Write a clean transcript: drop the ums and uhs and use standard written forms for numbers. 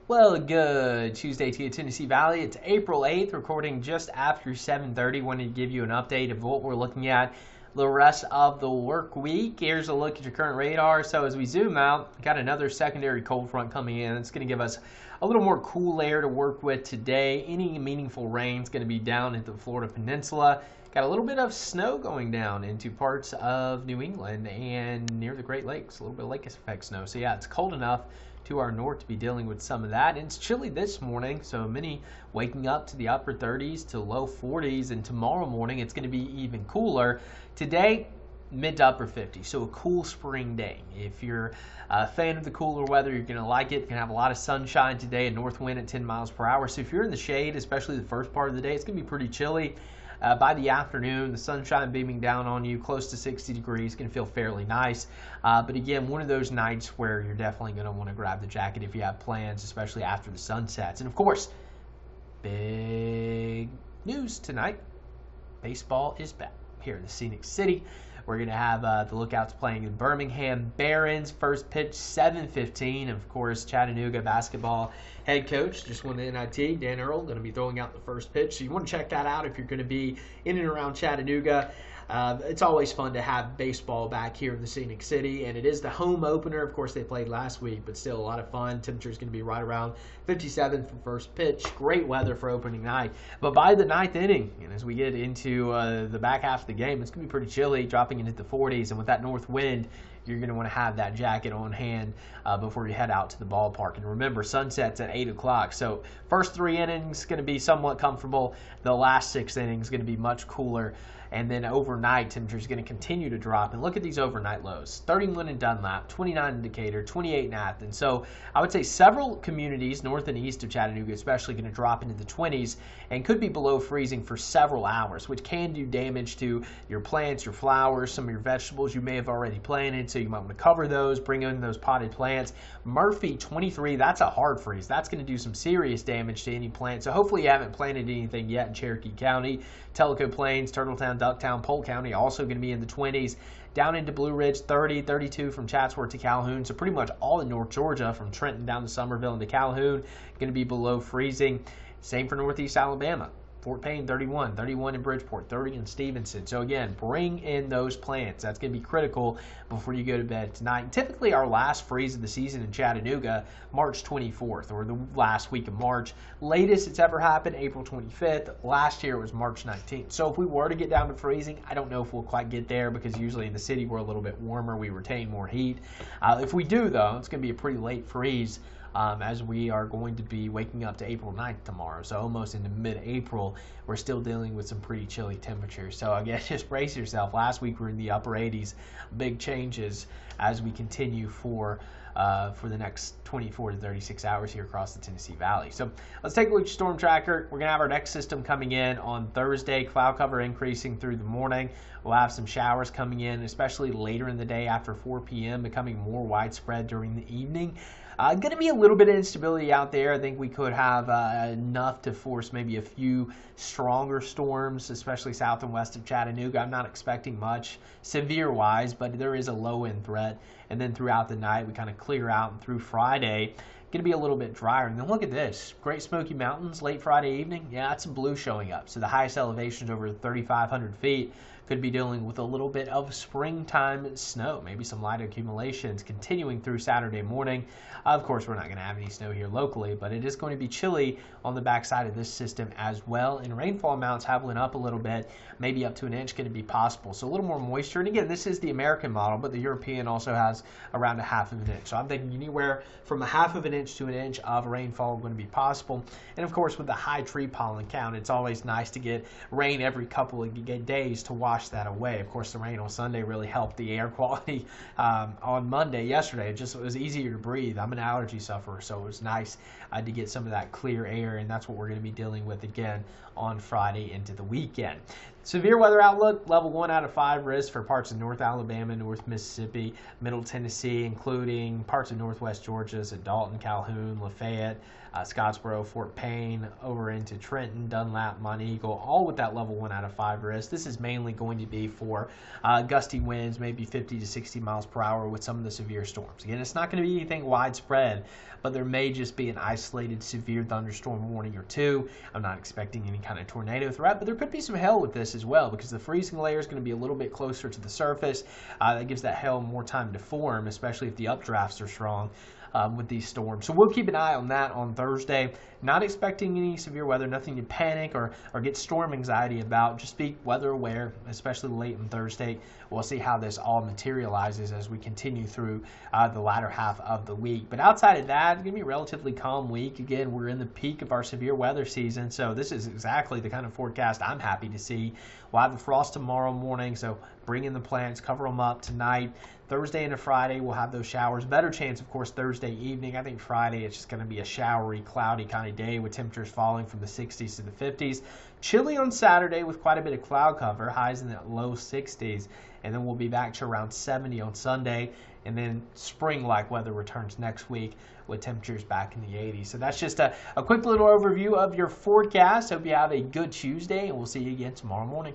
Well, good Tuesday to you, Tennessee Valley. It's April 8th, recording just after 7:30. Wanted to give you an update of what we're looking at the rest of the work week. Here's a look at your current radar. So as we zoom out, got another secondary cold front coming in. It's going to give us a little more cool air to work with today. Any meaningful rain is going to be down into the Florida Peninsula. Got a little bit of snow going down into parts of New England and near the Great Lakes. A little bit of lake effect snow. So yeah, it's cold enough to our north to be dealing with some of that. And it's chilly this morning, so many waking up to the upper 30s to low 40s, and tomorrow morning it's going to be even cooler. Today, mid to upper 50s, so a cool spring day. If you're a fan of the cooler weather, you're going to like it. You're going to have a lot of sunshine today, a north wind at 10 miles per hour. So if you're in the shade, especially the first part of the day, it's going to be pretty chilly. By the afternoon, the sunshine beaming down on you, close to 60 degrees, going to feel fairly nice. But again, one of those nights where you're definitely going to want to grab the jacket if you have plans, especially after the sun sets. And of course, big news tonight. Baseball is back here in the Scenic City. We're going to have the Lookouts playing in Birmingham Barons. First pitch, 7:15. Of course, Chattanooga basketball head coach, just won the NIT, Dan Earl, going to be throwing out the first pitch. So you want to check that out if you're going to be in and around Chattanooga. It's always fun to have baseball back here in the Scenic City, and it is the home opener. Of course, they played last week, but still a lot of fun. Temperature is going to be right around 57 for first pitch. Great weather for opening night. But by the ninth inning, and as we get into the back half of the game, it's going to be pretty chilly, dropping into the 40s, and with that north wind, you're going to want to have that jacket on hand before you head out to the ballpark. And remember, sunset's at 8 o'clock, so first 3 innings going to be somewhat comfortable. The last 6 innings going to be much cooler. And then overnight, temperature is going to continue to drop. And look at these overnight lows. 31 in Dunlap, 29 in Decatur, 28 in Athens. So I would say several communities, north and east of Chattanooga, especially going to drop into the 20s and could be below freezing for several hours, which can do damage to your plants, your flowers, some of your vegetables you may have already planted. So you might want to cover those, bring in those potted plants. Murphy, 23, that's a hard freeze. That's going to do some serious damage to any plant. So hopefully you haven't planted anything yet in Cherokee County. Tellico Plains, Turtletown, Ducktown, Polk County also going to be in the 20s. Down into Blue Ridge, 30, 32 from Chatsworth to Calhoun. So pretty much all in North Georgia, from Trenton down to Summerville and to Calhoun, going to be below freezing. Same for Northeast Alabama. Fort Payne, 31, 31 in Bridgeport, 30 in Stevenson. So again, bring in those plants. That's going to be critical before you go to bed tonight. And typically our last freeze of the season in Chattanooga, March 24th, or the last week of March. Latest it's ever happened, April 25th. Last year it was March 19th. So if we were to get down to freezing, I don't know if we'll quite get there, because usually in the city we're a little bit warmer. We retain more heat. If we do, though, it's going to be a pretty late freeze. As we are going to be waking up to April 9th tomorrow. So almost into mid-April, we're still dealing with some pretty chilly temperatures. So again, just brace yourself. Last week we were in the upper 80s. Big changes as we continue for the next 24 to 36 hours here across the Tennessee Valley. So let's take a look at Storm Tracker. We're going to have our next system coming in on Thursday. Cloud cover increasing through the morning. We'll have some showers coming in, especially later in the day after 4 p.m., becoming more widespread during the evening. Going to be a little bit of instability out there. I think we could have enough to force maybe a few stronger storms, especially south and west of Chattanooga. I'm not expecting much severe-wise, but there is a low-end threat. And then throughout the night, we kind of clear out, and through Friday, going to be a little bit drier. And then look at this. Great Smoky Mountains, late Friday evening. Yeah, that's some blue showing up. So the highest elevations over 3,500 feet could be dealing with a little bit of springtime snow, maybe some light accumulations continuing through Saturday morning. Of course, we're not going to have any snow here locally, but it is going to be chilly on the backside of this system as well. And rainfall amounts have went up a little bit, maybe up to an inch going to be possible. So a little more moisture. And again, this is the American model, but the European also has around a half of an inch. So I'm thinking anywhere from a half of an inch to an inch of rainfall going to be possible. And of course, with the high tree pollen count, it's always nice to get rain every couple of days to wash that away. Of course, the rain on Sunday really helped the air quality on Monday, yesterday. It was easier to breathe. I'm an allergy sufferer, so it was nice to get some of that clear air, and that's what we're going to be dealing with again on Friday into the weekend. Severe weather outlook, level 1 out of 5 risk for parts of North Alabama, North Mississippi, Middle Tennessee, including parts of Northwest Georgia, so Dalton, Calhoun, Lafayette, Scottsboro, Fort Payne, over into Trenton, Dunlap, Monteagle, all with that level 1 out of 5 risk. This is mainly going to be for gusty winds, maybe 50 to 60 miles per hour with some of the severe storms. Again, it's not going to be anything widespread, but there may just be an isolated severe thunderstorm warning or two. I'm not expecting any kind of tornado threat, but there could be some hail with this as well because the freezing layer is going to be a little bit closer to the surface. That gives that hail more time to form, especially if the updrafts are strong with these storms. So we'll keep an eye on that on Thursday. Not expecting any severe weather, nothing to panic or get storm anxiety about. Just be weather aware, especially late on Thursday. We'll see how this all materializes as we continue through the latter half of the week. But outside of that, it's going to be a relatively calm week. Again, we're in the peak of our severe weather season, so this is exactly the kind of forecast I'm happy to see. We'll have the frost tomorrow morning, so bring in the plants, cover them up tonight. Thursday into Friday, we'll have those showers. Better chance, of course, Thursday evening. I think Friday, it's just going to be a showery, cloudy kind of day with temperatures falling from the 60s to the 50s. Chilly on Saturday with quite a bit of cloud cover, highs in the low 60s. And then we'll be back to around 70 on Sunday. And then spring-like weather returns next week with temperatures back in the 80s. So that's just a quick little overview of your forecast. Hope you have a good Tuesday, and we'll see you again tomorrow morning.